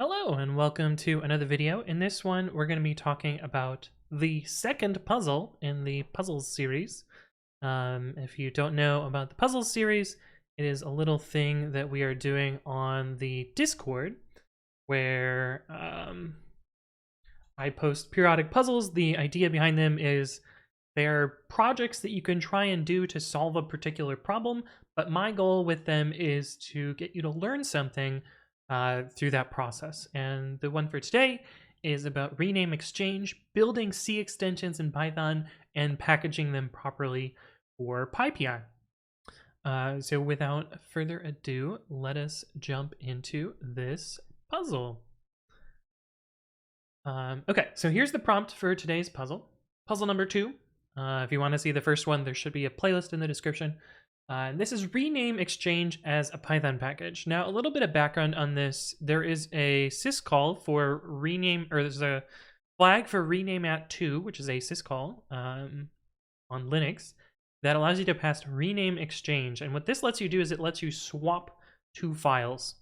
Hello and welcome to another video. In this one, we're going to be talking about the second puzzle in the puzzles series. If you don't know about the puzzles series, it is a little thing that we are doing on the Discord where I post periodic puzzles. The idea behind them is they're projects that you can try and do to solve a particular problem, but my goal with them is to get you to learn something through that process. And the one for today is about rename exchange, building C extensions in Python, and packaging them properly for PyPI. So without further ado, let us jump into this puzzle. Okay, so here's the prompt for today's puzzle. Puzzle number 2. If you want to see the first one, there should be a playlist in the description. This is rename exchange as a Python package. Now, a little bit of background on this. There is a syscall for rename, or there's a flag for rename at 2, which is a syscall on Linux that allows you to pass rename exchange. And what this lets you do is it lets you swap two files.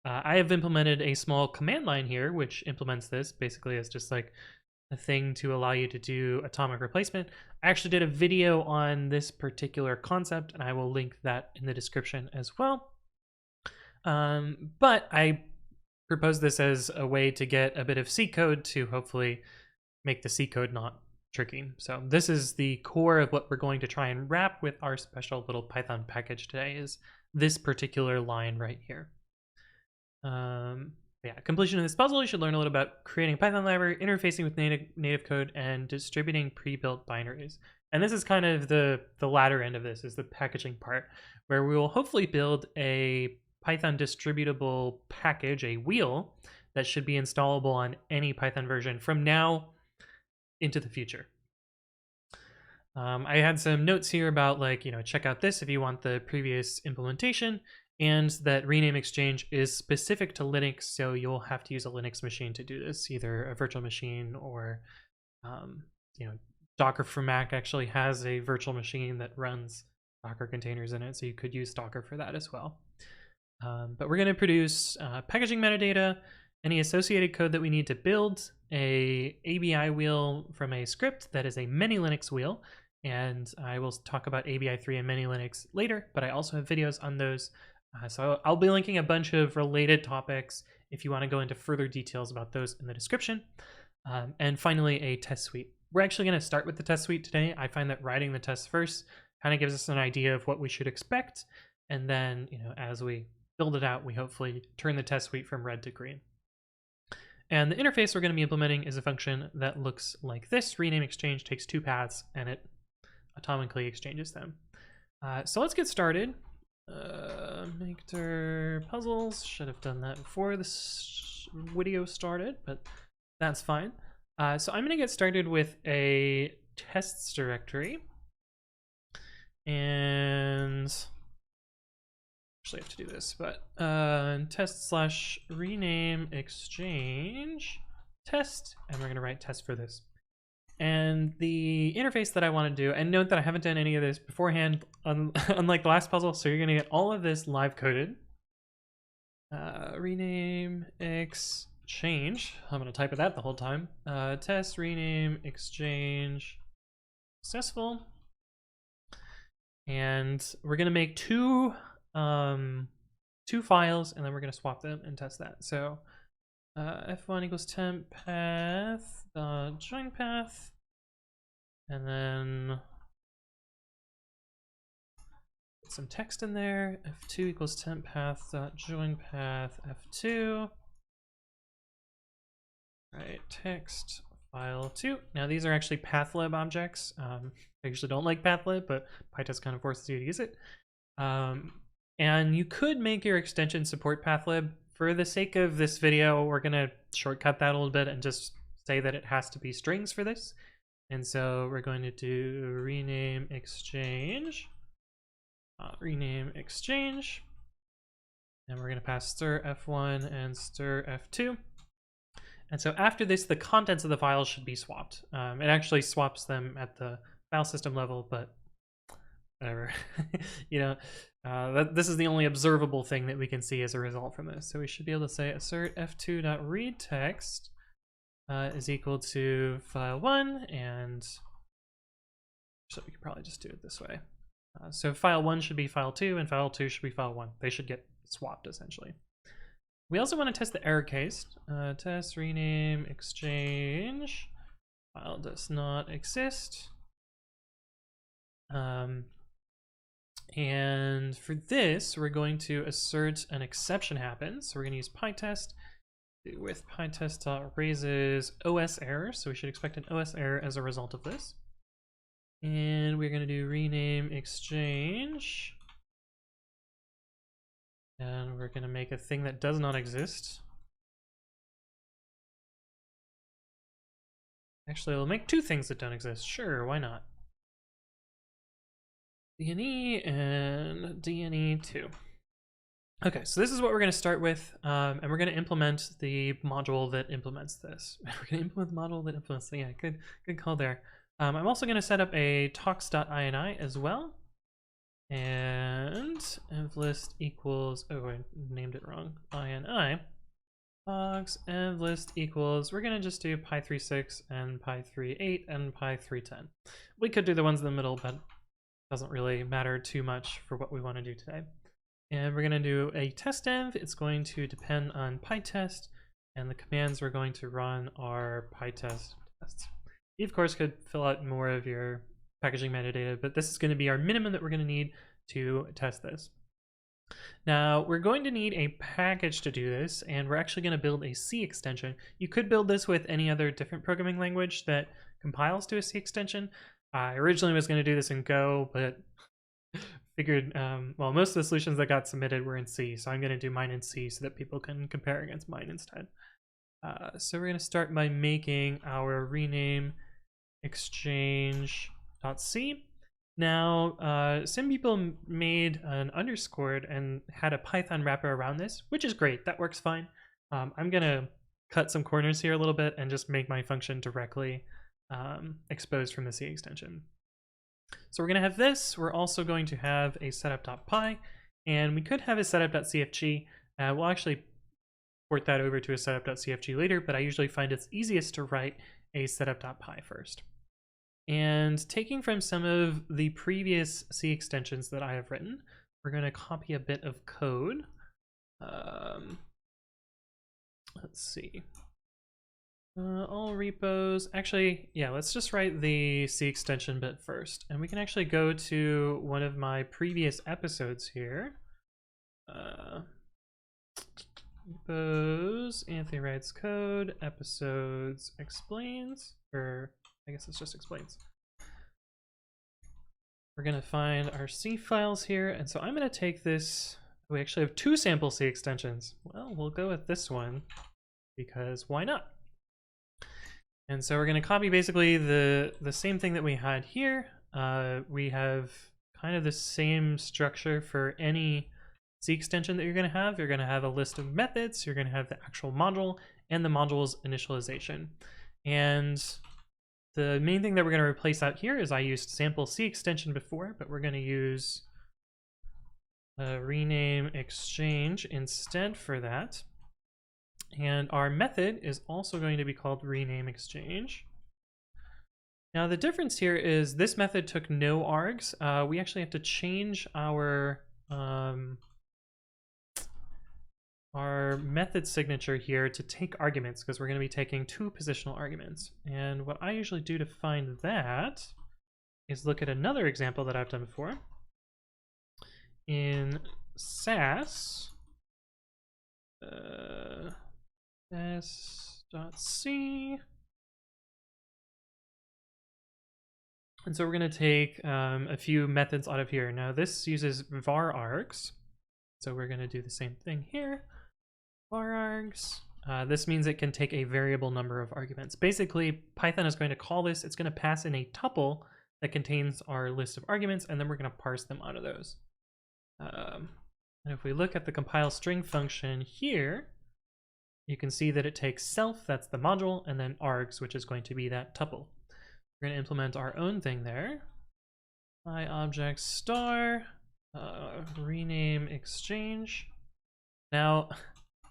I have implemented a small command line here, which implements this basically as just like a thing to allow you to do atomic replacement. I actually did a video on this particular concept, and I will link that in the description as well. But I propose this as a way to get a bit of C code to hopefully make the C code not tricky. So this is the core of what we're going to try and wrap with our special little Python package today, is this particular line right here. Yeah, completion of this puzzle, you should learn a little about creating a Python library, interfacing with native code, and distributing pre-built binaries. And this is kind of the latter end of this, is the packaging part, where we will hopefully build a Python distributable package, a wheel, that should be installable on any Python version from now into the future. I had some notes here about, like, check out this if you want the previous implementation, and that rename exchange is specific to Linux, so you'll have to use a Linux machine to do this, either a virtual machine or, Docker for Mac actually has a virtual machine that runs Docker containers in it, so you could use Docker for that as well. But we're going to produce packaging metadata, any associated code that we need to build, a ABI wheel from a script that is a manylinux wheel, and I will talk about ABI3 and manylinux later, but I also have videos on those. So I'll be linking a bunch of related topics if you want to go into further details about those in the description. And finally, a test suite. We're actually going to start with the test suite today. I find that writing the test first kind of gives us an idea of what we should expect. And then, as we build it out, we hopefully turn the test suite from red to green. And the interface we're going to be implementing is a function that looks like this. Rename exchange takes two paths and it atomically exchanges them. So let's get started. Make puzzles. Should have done that before this video started, but that's fine. So I'm going to get started with a tests directory, and actually I have to do this, but test/rename exchange test, and we're going to write test for this. And the interface that I want to do, and note that I haven't done any of this beforehand, unlike the last puzzle, so you're going to get all of this live coded. Rename exchange. I'm going to type of that the whole time. Test rename exchange successful. And we're going to make two files, and then we're going to swap them and test that. So f1 equals temp path join path, and then put some text in there. F2 equals temp path join path f2. Right, text file 2. Now these are actually pathlib objects. I usually don't like pathlib, but PyTest kind of forces you to use it. And you could make your extension support pathlib. For the sake of this video, we're going to shortcut that a little bit and just say that it has to be strings for this. And so we're going to do rename exchange, and we're going to pass stir f1 and stir f2. And so after this, the contents of the files should be swapped. It actually swaps them at the file system level, but whatever. This is the only observable thing that we can see as a result from this. So we should be able to say assert f2.readText is equal to file1, and so we could probably just do it this way. So file1 should be file2, and file2 should be file1. They should get swapped, essentially. We also want to test the error case. Test rename exchange. File does not exist. And for this, we're going to assert an exception happens. So we're going to use pytest with pytest.raises OS error. So we should expect an OS error as a result of this. And we're going to do rename exchange. And we're going to make a thing that does not exist. Actually, we'll make two things that don't exist. Sure, why not? DNE and DNE2. Okay, so this is what we're going to start with, and we're going to implement the module that implements this. We're going to implement the module that implements. Yeah, good call there. I'm also going to set up a talks.ini as well, and envlist equals. Oh, I named it wrong. ini. Talks envlist equals. We're going to just do pi36 and pi38 and pi310. We could do the ones in the middle, but doesn't really matter too much for what we want to do today. And we're going to do a test env. It's going to depend on pytest, and the commands we're going to run are pytest tests. You, of course, could fill out more of your packaging metadata, but this is going to be our minimum that we're going to need to test this. Now, we're going to need a package to do this, and we're actually going to build a C extension. You could build this with any other different programming language that compiles to a C extension. I originally was going to do this in Go, but figured, well, most of the solutions that got submitted were in C, so I'm going to do mine in C so that people can compare against mine instead. So we're going to start by making our rename exchange.c. Now, some people made an underscored and had a Python wrapper around this, which is great. That works fine. I'm going to cut some corners here a little bit and just make my function directly exposed from the C extension. So we're going to have this. We're also going to have a setup.py, and we could have a setup.cfg. We'll actually port that over to a setup.cfg later, but I usually find it's easiest to write a setup.py first. And taking from some of the previous C extensions that I have written, we're going to copy a bit of code. Let's see. All repos. Actually, yeah, let's just write the C extension bit first. And we can actually go to one of my previous episodes here. Repos, Anthony writes code, episodes explains, or I guess it's just explains. We're going to find our C files here. And so I'm going to take this. We actually have two sample C extensions. Well, we'll go with this one because why not? And so we're going to copy basically the same thing that we had here. We have kind of the same structure for any C extension that you're going to have. You're going to have a list of methods. You're going to have the actual module and the module's initialization. And the main thing that we're going to replace out here is I used sample C extension before, but we're going to use rename exchange instead for that. And our method is also going to be called rename exchange. Now the difference here is this method took no args. We actually have to change our method signature here to take arguments because we're going to be taking two positional arguments. And what I usually do to find that is look at another example that I've done before. In Sass, s.c. And so we're going to take a few methods out of here. Now this uses var args. So we're going to do the same thing here. Var args. This means it can take a variable number of arguments. Basically, Python is going to call this. It's going to pass in a tuple that contains our list of arguments, and then we're going to parse them out of those. And if we look at the compile string function here, you can see that it takes self, that's the module, and then args, which is going to be that tuple. We're going to implement our own thing there. My object star, rename exchange. Now,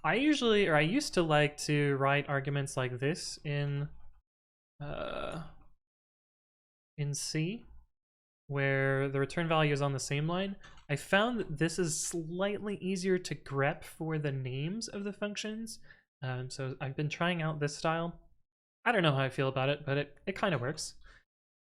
I used to like to write arguments like this in C, where the return value is on the same line. I found that this is slightly easier to grep for the names of the functions. So I've been trying out this style. I don't know how I feel about it, but it kind of works.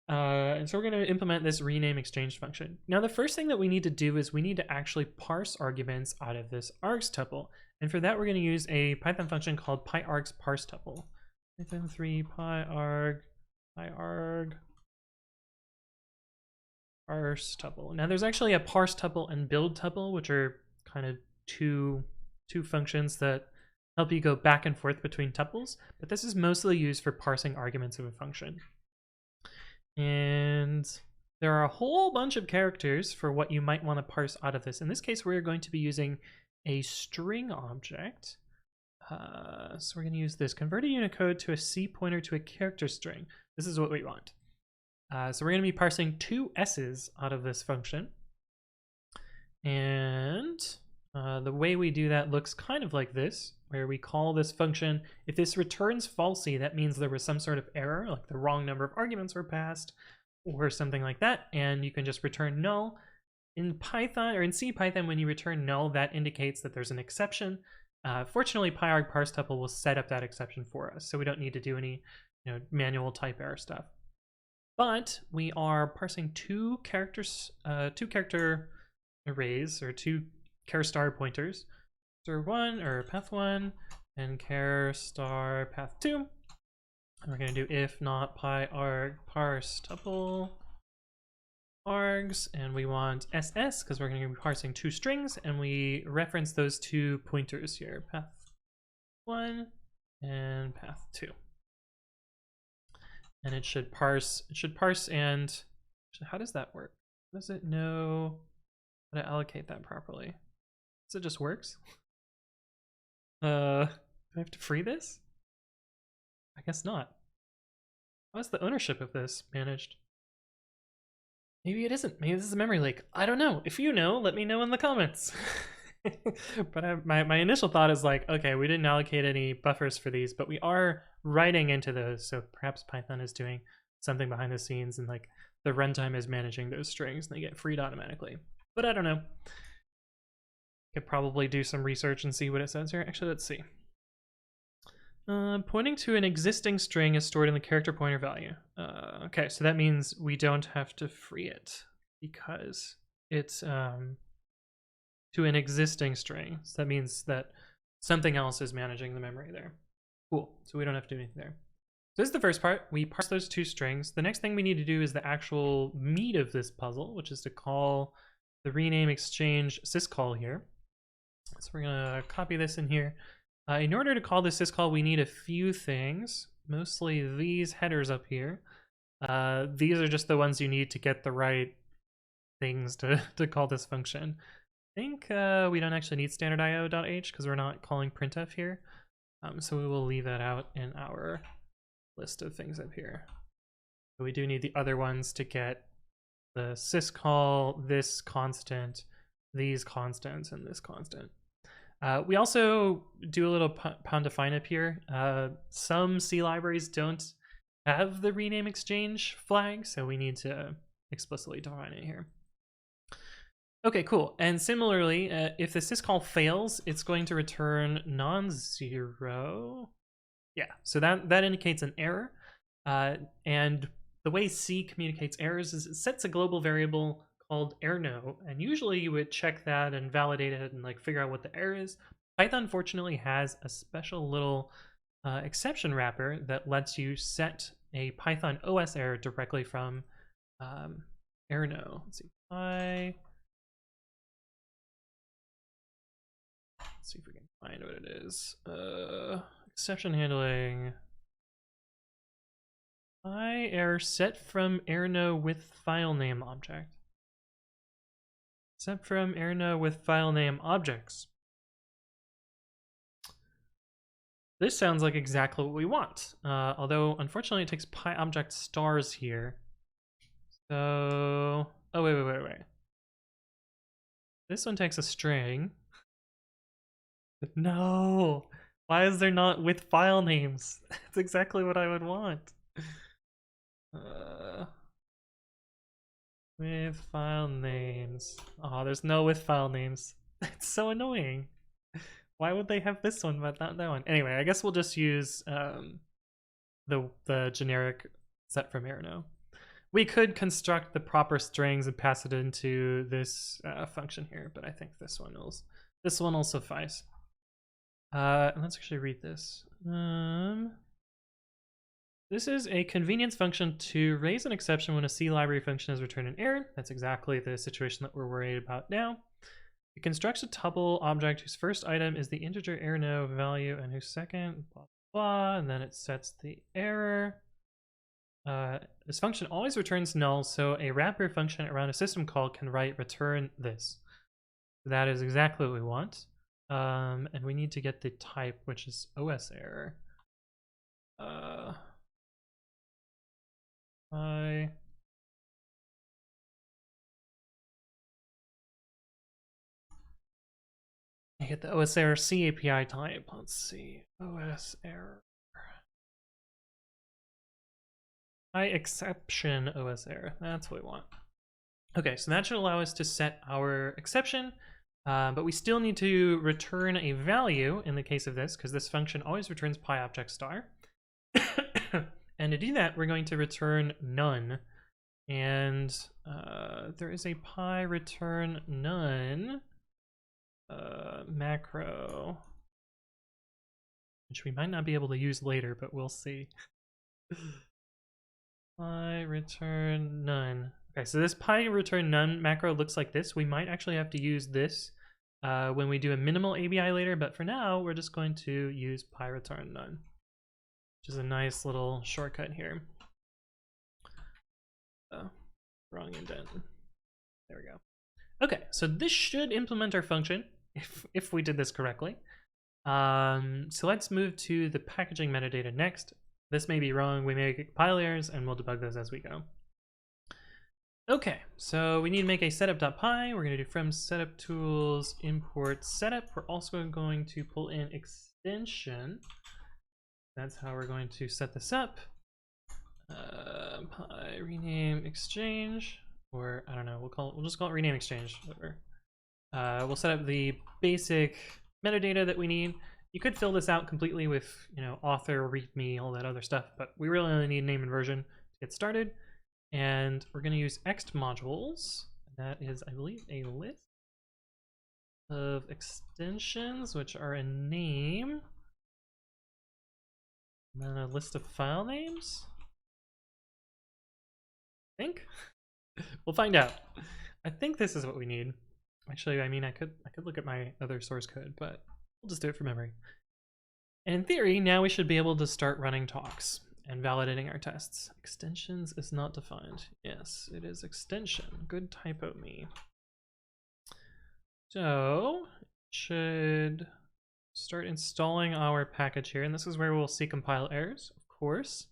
And so we're going to implement this rename exchange function. Now, the first thing that we need to do is we need to actually parse arguments out of this args tuple. And for that, we're going to use a Python function called pyargs parse tuple. Python 3 pyarg parse tuple. Now, there's actually a parse tuple and build tuple, which are kind of two functions that help you go back and forth between tuples, but this is mostly used for parsing arguments of a function. And there are a whole bunch of characters for what you might want to parse out of this. In this case, we're going to be using a string object. So we're going to use this: convert a Unicode to a C pointer to a character string. This is what we want. So we're going to be parsing 2 S's out of this function. And the way we do that looks kind of like this, where we call this function. If this returns falsy, that means there was some sort of error, like the wrong number of arguments were passed or something like that, and you can just return null. In Python, or in C Python, when you return null, that indicates that there's an exception. Fortunately, pyarg parse tuple will set up that exception for us, so we don't need to do any manual type error stuff. But we are parsing 2 character arrays, or 2 char star pointers, char1 or path1 and char star path2. And we're going to do if not pyarg parse tuple args, and we want ss because we're going to be parsing 2 strings, and we reference those 2 pointers here, path1 and path2. And it should parse. And how does that work? Does it know how to allocate that properly? So it just works? Do I have to free this? I guess not. How is the ownership of this managed? Maybe it isn't. Maybe this is a memory leak. I don't know. If you know, let me know in the comments. But my initial thought is like, okay, we didn't allocate any buffers for these, but we are writing into those. So perhaps Python is doing something behind the scenes, and like the runtime is managing those strings and they get freed automatically. But I don't know. Could probably do some research and see what it says here. Actually, let's see. Pointing to an existing string is stored in the character pointer value. Okay, so that means we don't have to free it because it's to an existing string. So that means that something else is managing the memory there. Cool, so we don't have to do anything there. So this is the first part. We parse those 2 strings. The next thing we need to do is the actual meat of this puzzle, which is to call the rename exchange syscall here. So we're gonna copy this in here. In order to call this syscall, we need a few things, mostly these headers up here. These are just the ones you need to get the right things to call this function. I think we don't actually need standard io.h because we're not calling printf here. So we will leave that out in our list of things up here. But we do need the other ones to get the syscall, this constant, these constants, and this constant. We also do a little pound define up here. Some C libraries don't have the rename exchange flag, so we need to explicitly define it here. Okay, cool. And similarly, if the syscall fails, it's going to return non-zero. Yeah, so that indicates an error. And the way C communicates errors is it sets a global variable called errno, and usually you would check that and validate it and like figure out what the error is. Python fortunately has a special little exception wrapper that lets you set a Python OS error directly from errno. Let's see, let's see if we can find what it is. Exception handling. Error set from errno with file name object. Set from errno with file name objects. This sounds like exactly what we want, although unfortunately it takes PyObject stars here. So, oh wait. This one takes a string. No! Why is there not with file names? That's exactly what I would want. With file names. Oh, there's no with file names. It's so annoying. Why would they have this one but not that one? Anyway, I guess we'll just use the generic set from Arno. We could construct the proper strings and pass it into this function here, but I think this one will suffice. Let's actually read this. This is a convenience function to raise an exception when a C library function has returned an error. That's exactly the situation that we're worried about now. It constructs a tuple object whose first item is the integer Arno value and whose second blah blah, and then it sets the error. This function always returns null, so a wrapper function around a system call can write return this. That is exactly what we want. And we need to get the type, which is OS error. I get the OS error C API type. Let's see. OS error. Exception OS error. That's what we want. Okay, so that should allow us to set our exception, but we still need to return a value in the case of this, because this function always returns pi object star. And to do that, we're going to return none. And there is a pi return none macro, which we might not be able to use later, but we'll see. Pi return none. Okay, so this pi return none macro looks like this. We might actually have to use this when we do a minimal ABI later, but for now, we're just going to use pi return none, which is a nice little shortcut here. Oh, wrong indent. There we go. Okay, so this should implement our function if we did this correctly. So let's move to the packaging metadata next. This may be wrong, we may get compile errors, and we'll debug those as we go. Okay, so we need to make a setup.py. We're going to do from setup tools import setup. We're also going to pull in extension. That's how we're going to set this up. Py rename exchange, or I don't know, we'll just call it rename exchange. Whatever. We'll set up the basic metadata that we need. You could fill this out completely with, author, readme, all that other stuff, but we really only need name and version to get started. And we're going to use ext modules. That is, I believe, a list of extensions, which are a name, and then a list of file names. I think we'll find out. I think this is what we need. Actually, I mean, I could look at my other source code, but we'll just do it from memory. And in theory, now we should be able to start running talks and validating our tests. Extensions is not defined. Yes, it is extension. Good typo me. So, should start installing our package here, and this is where we'll see compile errors, of course.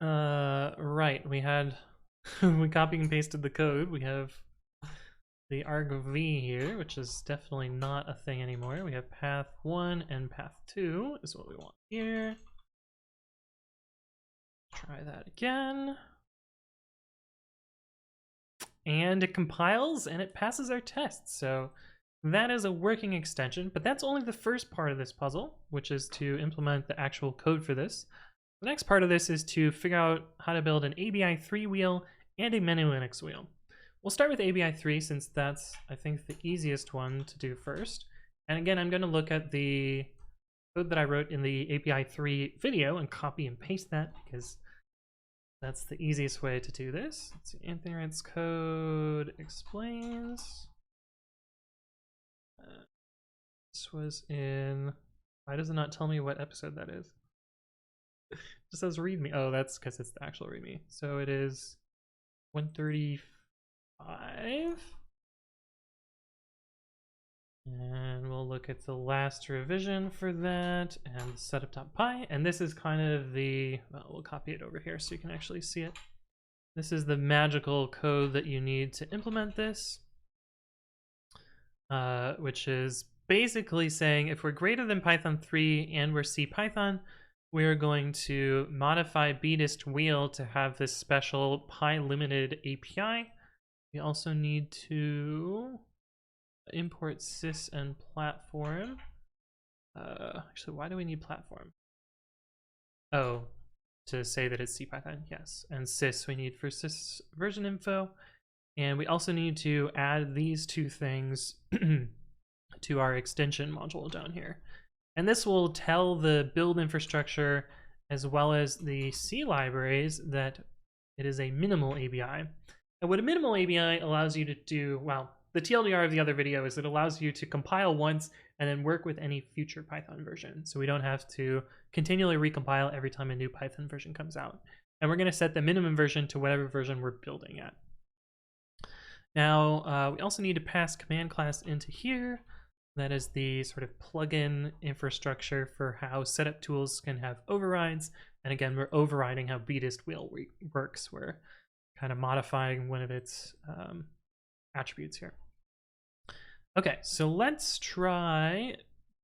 Right, we had we copied and pasted the code. We have the argv here, which is definitely not a thing anymore. We have path 1 and path 2 is what we want here. Try that again. And it compiles and it passes our tests. So that is a working extension, but that's only the first part of this puzzle, which is to implement the actual code for this. The next part of this is to figure out how to build an ABI3 wheel and a manylinux wheel. We'll start with ABI3 since that's, I think, the easiest one to do first. And again, I'm going to look at the code that I wrote in the ABI3 video and copy and paste that because that's the easiest way to do this. Let's see, Anthony Wright's code explains. This was in, why does it not tell me what episode that is? It just says readme. Oh, that's because it's the actual readme. So it is 135. And we'll look at the last revision for that and setup.py. And this is kind of the, well, we'll copy it over here so you can actually see it. This is the magical code that you need to implement this. which is basically saying if we're greater than Python 3 and we're C Python, we're going to modify bdist wheel to have this special PyLimited API. We also need to import sys and platform. Actually, why do we need platform? Oh, to say that it's CPython, yes. And sys we need for sys version info. And we also need to add these two things to our extension module down here. And this will tell the build infrastructure as well as the C libraries that it is a minimal ABI. And what a minimal ABI allows you to do, well, the TLDR of the other video is it allows you to compile once and then work with any future Python version. So we don't have to continually recompile every time a new Python version comes out. And we're going to set the minimum version to whatever version we're building at. Now, we also need to pass command class into here. That is the sort of plugin infrastructure for how setup tools can have overrides. And again, we're overriding how bdist wheel works. We're kind of modifying one of its attributes here. Okay, so let's try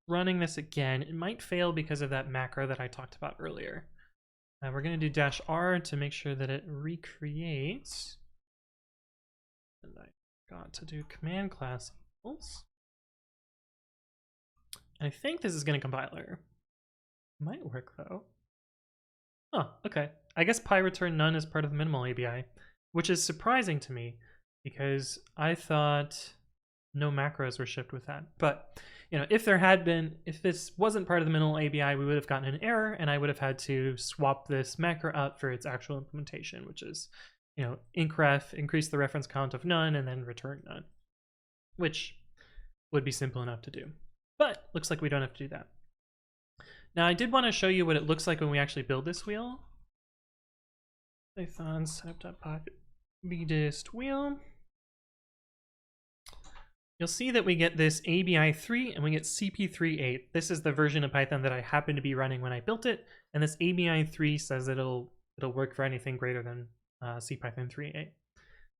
running this again. It might fail because of that macro that I talked about earlier. We're going to do -R to make sure that it recreates. And I forgot to do command class equals. I think this is going to compile error. Might work though. Oh, okay. I guess return none is part of the minimal ABI, which is surprising to me because I thought no macros were shipped with that. But you know, if there had been, if this wasn't part of the minimal ABI, we would have gotten an error, and I would have had to swap this macro out for its actual implementation, which is, you know, incref, increase the reference count of none, and then return none, which would be simple enough to do. But looks like we don't have to do that. Now, I did want to show you what it looks like when we actually build this wheel. Python setup.py bdist wheel. You'll see that we get this ABI3 and we get CP38. This is the version of Python that I happened to be running when I built it, and this ABI3 says that it'll work for anything greater than CPython 3.8.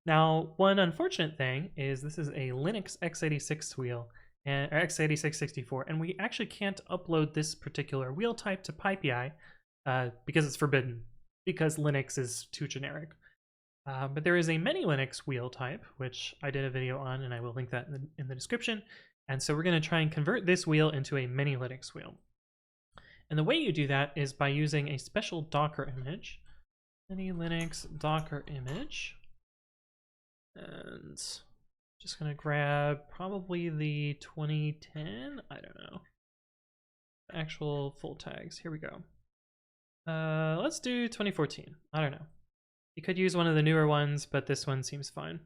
Now, one unfortunate thing is this is a Linux x86 wheel, or x86-64, and we actually can't upload this particular wheel type to PyPI because it's forbidden, because Linux is too generic. But there is a manylinux wheel type, which I did a video on, and I will link that in the description. And so we're going to try and convert this wheel into a manylinux wheel. And the way you do that is by using a special Docker image, manylinux Docker image. And just going to grab probably the 2010, I don't know, actual full tags. Here we go. Let's do 2014. I don't know. You could use one of the newer ones, but this one seems fine.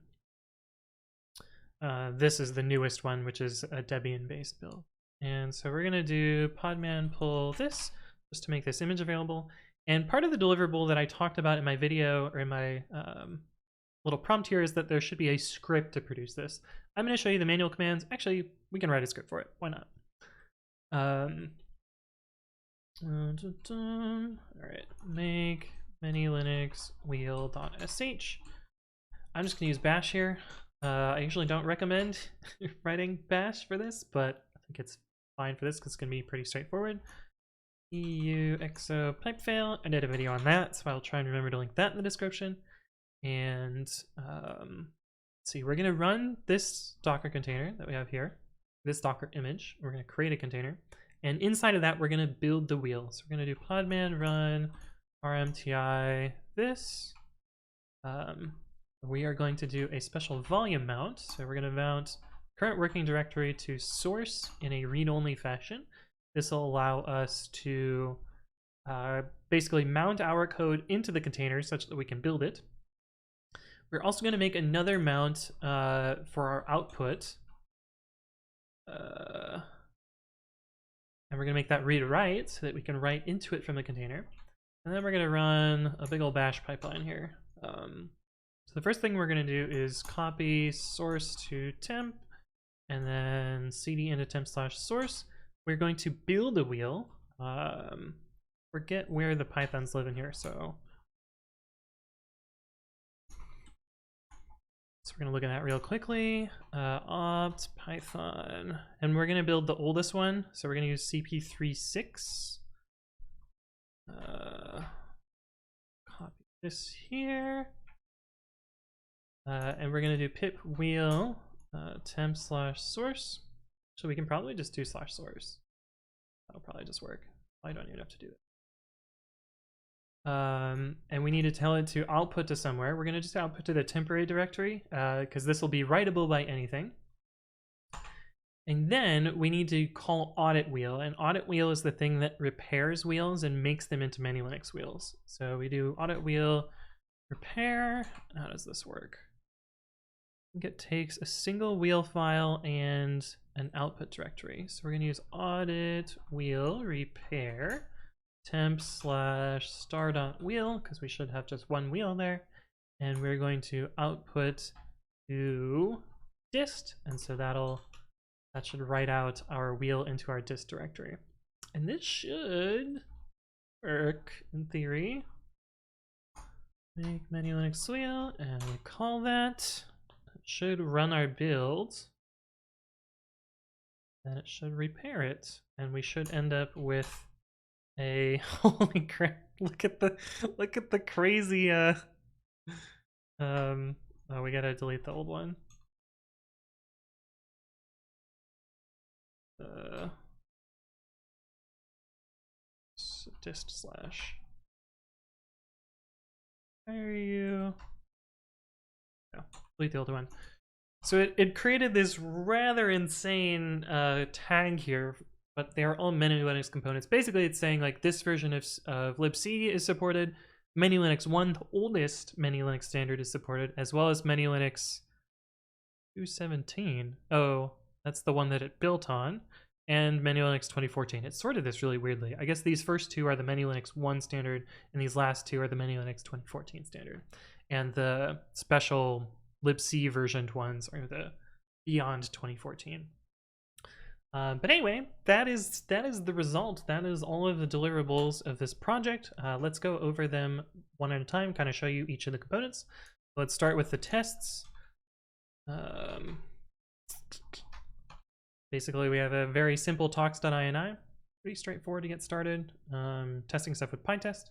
This is the newest one, which is a Debian-based build. And so we're going to do podman pull this, just to make this image available. And part of the deliverable that I talked about in my video, or in my little prompt here, is that there should be a script to produce this. I'm going to show you the manual commands. Actually, we can write a script for it. Why not? All right, make manylinux wheel.sh. I'm just going to use bash here. I usually don't recommend writing bash for this, but I think it's fine for this because it's going to be pretty straightforward. EU exo pipe fail. I did a video on that, so I'll try and remember to link that in the description. And let's see, we're going to run this Docker container that we have here, this Docker image. We're going to create a container, and inside of that, we're going to build the wheel. So we're going to do podman run rmti this. We are going to do a special volume mount. So we're going to mount current working directory to source in a read-only fashion. This will allow us to basically mount our code into the container such that we can build it. We're also going to make another mount for our output. And we're going to make that read-write so that we can write into it from the container. And then we're going to run a big old bash pipeline here. So the first thing we're going to do is copy source to temp, and then cd into temp/source. We're going to build a wheel. Forget where the Pythons live in here, so So we're going to look at that real quickly. Opt Python, and we're going to build the oldest one. So we're going to use CP36. Copy this here. And we're going to do pip wheel temp/source. So we can probably just do /source. That'll probably just work. I don't even have to do it. And we need to tell it to output to somewhere. We're going to just output to the temporary directory because this will be writable by anything. And then we need to call audit wheel, and audit wheel is the thing that repairs wheels and makes them into manylinux wheels. So we do audit wheel repair. How does this work? I think it takes a single wheel file and an output directory. So we're going to use audit wheel repair temp/star.wheel because we should have just one wheel there, and we're going to output to dist, and so that should write out our wheel into our dist directory, and this should work in theory. Make manylinux wheel, and we call that. It should run our build, and it should repair it, and we should end up with a holy crap! Look at the crazy oh, we gotta delete the old one. Dist slash. Where are you? No, delete the older one. So it created this rather insane tag here, but they are all manylinux components. Basically, it's saying like this version of libc is supported, manylinux 1, the oldest manylinux standard, is supported, as well as manylinux 2.17. Oh, that's the one that it built on, and manylinux 2014. It sorted this really weirdly. I guess these first two are the manylinux 1 standard, and these last two are the manylinux 2014 standard. And the special libc versioned ones are the beyond 2014. But anyway, that is the result. That is all of the deliverables of this project. Let's go over them one at a time, kind of show you each of the components. Let's start with the tests. Basically, we have a very simple talks.ini. Pretty straightforward to get started. Testing stuff with PyTest.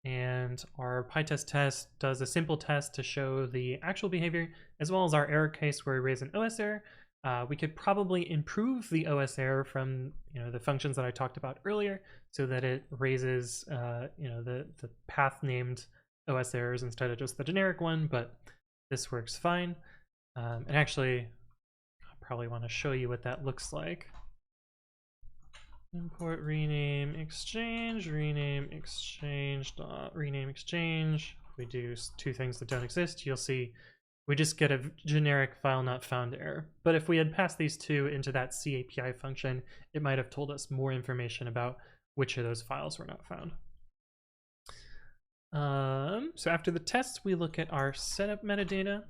And our PyTest test does a simple test to show the actual behavior, as well as our error case where we raise an OS error. We could probably improve the OS error from the functions that I talked about earlier, so that it raises the path named OS errors instead of just the generic one. But this works fine. And actually, I probably want to show you what that looks like. Import rename exchange, rename exchange dot rename exchange. We do two things that don't exist. You'll see we just get a generic file not found error. But if we had passed these two into that CAPI function, it might have told us more information about which of those files were not found. So after the test, we look at our setup metadata.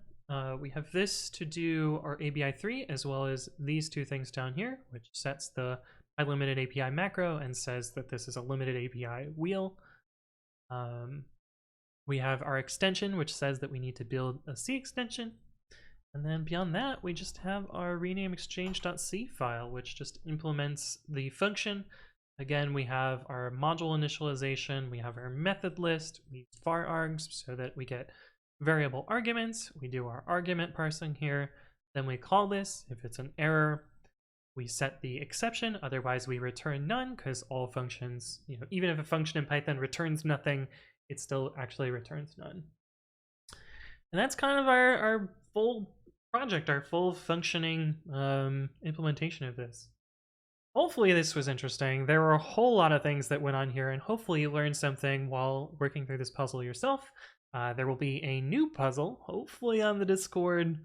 We have this to do our ABI3, as well as these two things down here, which sets the limited API macro and says that this is a limited API wheel. We have our extension, which says that we need to build a C extension. And then beyond that, we just have our rename exchange.c file, which just implements the function. Again, we have our module initialization, we have our method list, we use var args so that we get variable arguments. We do our argument parsing here. Then we call this. If it's an error, we set the exception. Otherwise, we return none, because all functions, even if a function in Python returns nothing, it still actually returns none. And that's kind of our full project, our full functioning implementation of this. Hopefully this was interesting. There were a whole lot of things that went on here, and hopefully you learned something while working through this puzzle yourself. There will be a new puzzle, hopefully on the Discord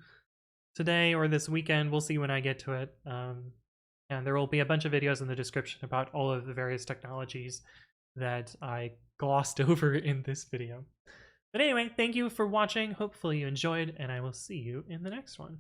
today or this weekend. We'll see when I get to it. And there will be a bunch of videos in the description about all of the various technologies that I glossed over in this video. But anyway, thank you for watching. Hopefully you enjoyed, and I will see you in the next one.